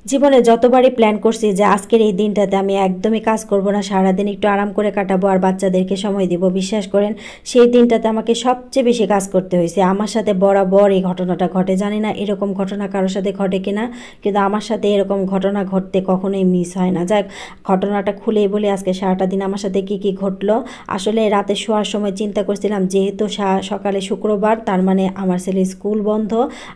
জীবনে যতবারই প্ল্যান করছি যে আজকের এই দিনটাতে আমি একদমই কাজ করব না, সারাদিন একটু আরাম করে কাটাবো আর বাচ্চাদেরকে সময় দিব, বিশ্বাস করেন সেই দিনটাতে আমাকে সবচেয়ে বেশি কাজ করতে হয়েছে। আমার সাথে বরাবর এই ঘটনাটা ঘটে, জানি না এরকম ঘটনা কারোর সাথে ঘটে কিনা, কিন্তু আমার সাথে এরকম ঘটনা ঘটতে কখনোই মিস হয় না। যাক, ঘটনাটা খুলেই বলি আজকে সারাটা দিন আমার সাথে কি কি ঘটলো। আসলে রাতে শোয়ার সময় চিন্তা করছিলাম, যেহেতু সকালে শুক্রবার, তার মানে আমার ছেলের স্কুল বন্ধ,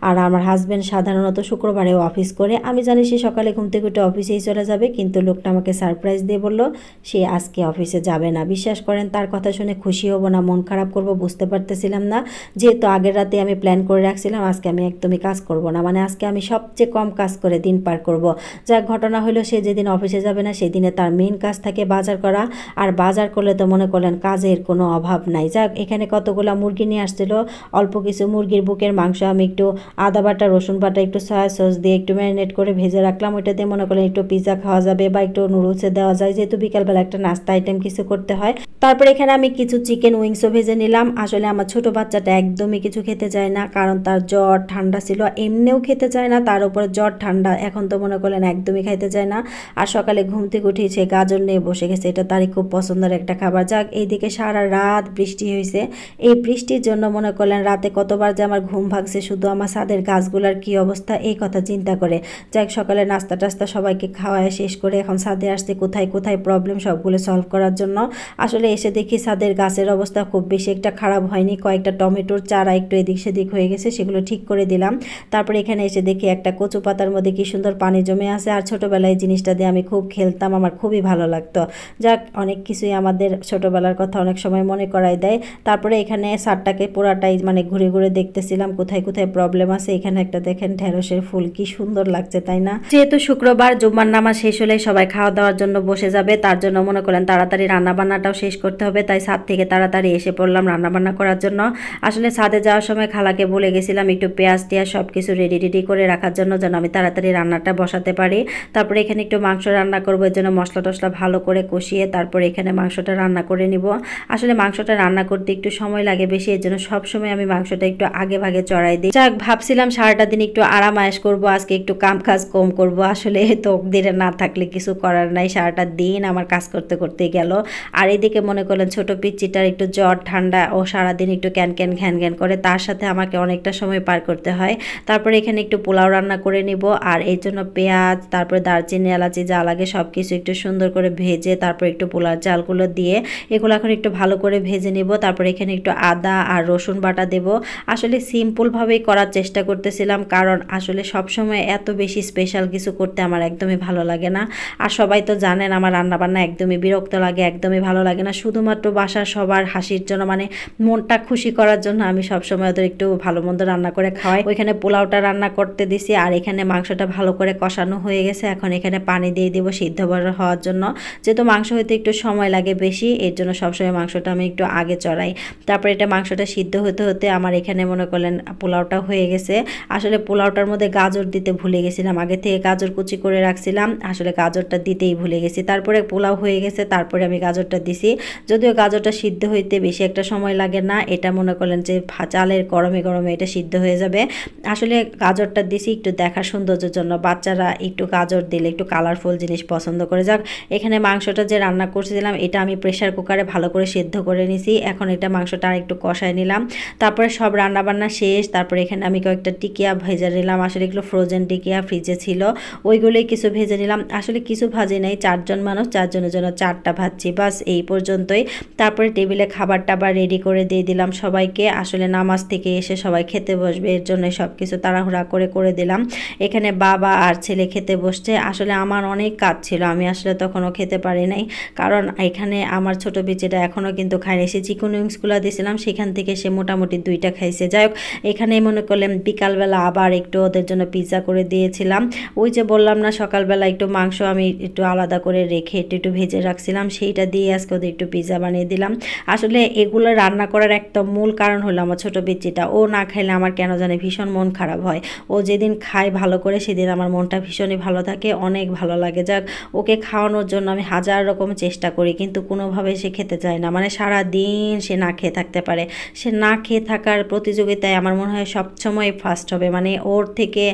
আর আমার হাজব্যান্ড সাধারণত শুক্রবারেও অফিস করে। আমি জানি সে সকালে ঘুম থেকে উঠে অফিসেই চলে যাবে, কিন্তু লোকটা আমাকে সারপ্রাইজ দিয়ে বলল সে আজকে অফিসে যাবে না। বিশ্বাস করেন তার কথা শুনে খুশি হব না মন খারাপ করব বুঝতে পারতেছিলাম না, যেহেতু আগের রাতে আমি প্ল্যান করে রাখছিলাম আজকে আমি একদমই কাজ করব না, মানে আজকে আমি সবচেয়ে কম কাজ করে দিন পার করব। যা ঘটনা হলো, সে যেদিন অফিসে যাবে না সেদিনে তার মেইন কাজ থাকে বাজার করা, আর বাজার করলে তো মনে করলেন কাজের কোনো অভাব নাই। যাক, এখানে কতগুলো মুরগি নিয়ে আসছিল, অল্প কিছু মুরগির বুকের মাংস আমি একটু আদা বাটা রসুন বাটা একটু সয়া সস দিয়ে একটু ম্যারিনেট করে ভেজে রাখলাম। ওইটা দিয়ে মনে করেন একটু পিৎজা খাওয়া যাবে বা একটু নুডলসে দেওয়া যায়, যেহেতু বিকালবেলা একটা নাস্তা আইটেম কিছু করতে হয়। তারপরে এখানে আমি কিছু চিকেন উইংসও ভেজে নিলাম। আসলে আমার ছোট বাচ্চাটা একদমই কিছু খেতে চায় না, কারণ তার জ্বর ঠান্ডা ছিল, এমনিও খেতে চায় না, তার উপরে জ্বর ঠান্ডা, এখন তো মনে করলেন একদমই খাইতে চায় না। আর সকালে ঘুম থেকে উঠিয়েছে গাজর নিয়ে বসে গেছে, এটা তারই খুব পছন্দের একটা খাবার। যাক, এইদিকে সারা রাত বৃষ্টি হয়েছে, এই বৃষ্টির জন্য মনে করলেন রাতে কতবার যে আমার ঘুম ভাগছে, শুধু আমার ছাদের গাছগুলার কি অবস্থা এই কথা চিন্তা করে। যাক, সকালে নাস্তা টাস্তা সবাইকে খাওয়ায় শেষ করে এখন ছাদে আসছে কোথায় কোথায় প্রবলেম সবগুলো সলভ করার জন্য। আসলে এসে দেখি ছাদের গাছের অবস্থা খুব বেশি একটা খারাপ হয়নি, কয়েকটা টমেটোর চারা একটু এদিক সেদিক হয়ে গেছে, সেগুলো ঠিক করে দিলাম। তারপরে এখানে এসে দেখি একটা কচু পাতার মধ্যে কি সুন্দর পানি জমে আছে, আর ছোটোবেলায় জিনিসটা দিয়ে আমি খুব খেলতাম, আমার খুবই ভালো লাগতো। যাক, অনেক কিছুই আমাদের ছোটোবেলার কথা অনেক সময় মনে করাই দেয়। তারপরে এখানে ছাদটাকে পুরাটাই মানে ঘুরে ঘুরে দেখতেছিলাম কোথায় কোথায় প্রবলেম আছে। এখানে একটা দেখেন ঢেঁড়সের ফুল, কি সুন্দর লাগছে তাই না। যেহেতু শুক্রবার জুম্মার নামাজ শেষ হলে সবাই খাওয়া দাওয়ার জন্য বসে যাবে, তার জন্য মনে করেন তাড়াতাড়ি রান্না বান্নাটাও শেষ করতে হবে, তাই ছাদ থেকে তাড়াতাড়ি এসে পড়লাম রান্না বান্না করার জন্য। আসলে ছাদে যাওয়ার সময় খালাকে বলে গেছিলাম একটু পেঁয়াজ টিয়াজ সব কিছু রেডি করে রাখার জন্য, যেন আমি তাড়াতাড়ি রান্নাটা বসাতে পারি। তারপরে এখানে একটু মাংস রান্না করবো, এর জন্য মশলা টশলা ভালো করে কষিয়ে তারপরে এখানে মাংসটা রান্না করে নিব। আসলে মাংসটা রান্না করতে একটু সময় লাগে বেশি, এর জন্য সবসময় আমি মাংসটা একটু আগে ভাগে চড়াই দিই। যাক, ভাবছিলাম সারাটা দিন একটু আরাম আয়েশ করবো, আজকে একটু কাম কাজ কম করব। আসলে তকদিরে না থাকলে কিছু করার নাই, সারাটা দিন আমার কাজ করতে করতে গেল। আর এদিকে মনে করলেন ছোট পিচ্চিটার একটু জ্বর ঠান্ডা, ও সারাদিন একটু ক্যান ক্যান ঘ্যান ঘ্যান করে, তার সাথে আমাকে অনেকটা সময় পার করতে হয়। তারপরে এখানে একটু পোলাও রান্না করে নিব, আর এই জন্য পেঁয়াজ তারপরে দারচিনি এলাচি যা লাগে সব কিছু একটু সুন্দর করে ভেজে তারপর একটু পোলার চালগুলো দিয়ে এগুলো এখন একটু ভালো করে ভেজে নিব। তারপরে এখানে একটু আদা আর রসুন বাটা দেব। আসলে সিম্পলভাবেই করার চেষ্টা করতেছিলাম, কারণ আসলে সবসময় এত বেশি স্পেশাল কিছু করতে আমার একদমই ভালো লাগে না। আর সবাই তো জানেন আমার রান্নাবান্না একদমই বিরক্ত লাগে, একদমই ভালো লাগে না। শুধুমাত্র বাসার সবার হাসির জন্য, মানে মনটা খুশি করার জন্য আমি সবসময় ওদের একটু ভালো মন্দ রান্না করে খাওয়াই। ওইখানে পোলাওটা রান্না করতে দিছি, আর এখানে মাংসটা ভালো করে কষানো হয়ে গেছে, এখন এখানে পানি দিয়ে দিব সিদ্ধ হওয়ার জন্য। যেহেতু মাংস হইতে একটু সময় লাগে বেশি, এর জন্য সবসময় মাংসটা আমি একটু আগে চড়াই। তারপরে এটা মাংসটা সিদ্ধ হতে হতে আমার এখানে মনে করলেন পোলাওটা হয়ে গেছে। আসলে পোলাওটার মধ্যে গাজর দিতে ভুলে গেছিলাম, আগে থেকে গাজর কুচি করে রাখছিলাম, আসলে গাজরটা দিতেই ভুলে গেছি। তারপরে পোলাও হয়ে গেছে, তারপরে আমি গাজরটা দিছি। যদিও গাজরটা সিদ্ধ হইতে বেশি একটা সময় লাগে না, এটা মনে করলেন যে চালের গরমে গরমে এটা সিদ্ধ হয়ে যাবে। আসলে গাজরটা দিছি একটু দেখার সৌন্দর্যের জন্য, বাচ্চারা একটু গাজর দিলে একটু কালারফুল জিনিস পছন্দ করে। যাক, এখানে মাংসটা যে রান্না করছিলাম এটা আমি প্রেশার কুকারে ভালো করে সিদ্ধ করে নিছি, এখন এটা মাংসটা আর একটু কষায় নিলাম। তারপরে সব রান্না বান্না শেষ, তারপরে এখানে আমি কয়েকটা টিকিয়া ভেজে নিলাম, আসলে এগুলো ফ্রোজেন টিকিয়া ফ্রিজে ছিল, ওইগুলোই কিছু ভেজে নিলাম। আসলে কিছু ভাজি নাই, 4 জন মানুষ, 4 জনের জন্য 4টা ভাজছি, বাস এই পর্যন্তই। তারপরে টেবিলে খাবার টাবার রেডি করে দিয়ে দিলাম সবাইকে। আসলে নামাজ থেকে এসে সবাই খেতে বসবে, এর জন্য সব কিছু তাড়াহুড়া করে দিলাম। এখানে বাবা আর ছেলে খেতে বসছে। আসলে আমার অনেক কাজ ছিল, আমি আসলে তখনও খেতে পারি নাই, কারণ এখানে আমার ছোট বিচিটা এখনও কিন্তু খায়নি। সে চিকেন উইংসগুলো দিয়েছিলাম, সেখান থেকে সে মোটামুটি 2টা খাইছে। যাই হোক, এখানে মনে করলেন বিকালবেলা আবার একটু ওদের জন্য পিৎজা করে দিয়েছিলাম। ওই যে বললাম না সকালবেলা একটু মাংস আমি একটু আলাদা করে রেখে একটু ভেজে রাখছিলাম, সেইটা দিয়ে আজকে ওদের একটু পিৎজা বানিয়ে দিলাম। আসলে এগুলো রান্না করার একটা মূল কারণ হলো আমার ছোট বিচিটা, ও না খাইলে আমার কেন জানে ভীষণ মন খারাপ হয়। ও যেদিন খায় ভালো করে সেদিন আমার মনটা ভীষণই ভালো থাকে, অনেক ভালো লাগে। যাক, ওকে খাওয়ানোর জন্য আমি হাজার রকম চেষ্টা করি, কিন্তু কোনোভাবে সে খেতে চায় না, মানে সারা দিন সে না খেয়ে থাকতে পারে। সে না খেয়ে থাকার প্রতিযোগিতায় আমার মনে হয় সবসময় ফার্স্ট হবে, মানে ওর থেকে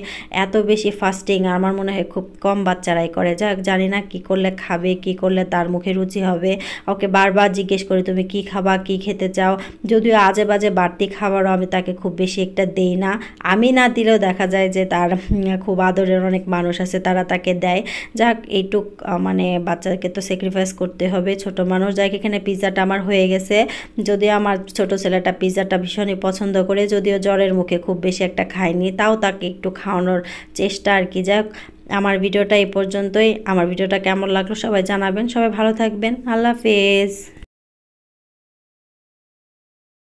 এত বেশি ফাস্টিং আমার মনে হয় খুব কম বাচ্চারাই করে। যাক জানি না কি করলে খাবে, কি করলে তার মুখে রুচি হবে। ওকে বারবার জিজ্ঞেস করি তুমি কি খাবা, কি খেতে চাও। যদিও আজে বাজে বাড়তি খাবারও আমি তাকে খুব বেশি একটা দেই না। আমি না দিলেও দেখা যায় যে তার খুব আদরের অনেক মানুষ আছে, তারা তাকে দেয়। যাক এইটুক মানে বাচ্চাকে তো স্যাক্রিফাইস করতে হবে, ছোট মানুষ। যাক এখানে পিৎজাটা আমার হয়ে গেছে। যদিও আমার ছোট ছেলেটা পিৎজাটা ভীষণই পছন্দ করে, যদিও জ্বরের মুখে খুব বেশি একটা খায়নি, তাও তাকে একটু খাওয়ানোর চেষ্টা আর কি। যাক আমার ভিডিওটা এই পর্যন্তই। আমার ভিডিওটা কেমন লাগলো সবাই জানাবেন। সবাই ভালো থাকবেন। আল্লাহ হাফেজ।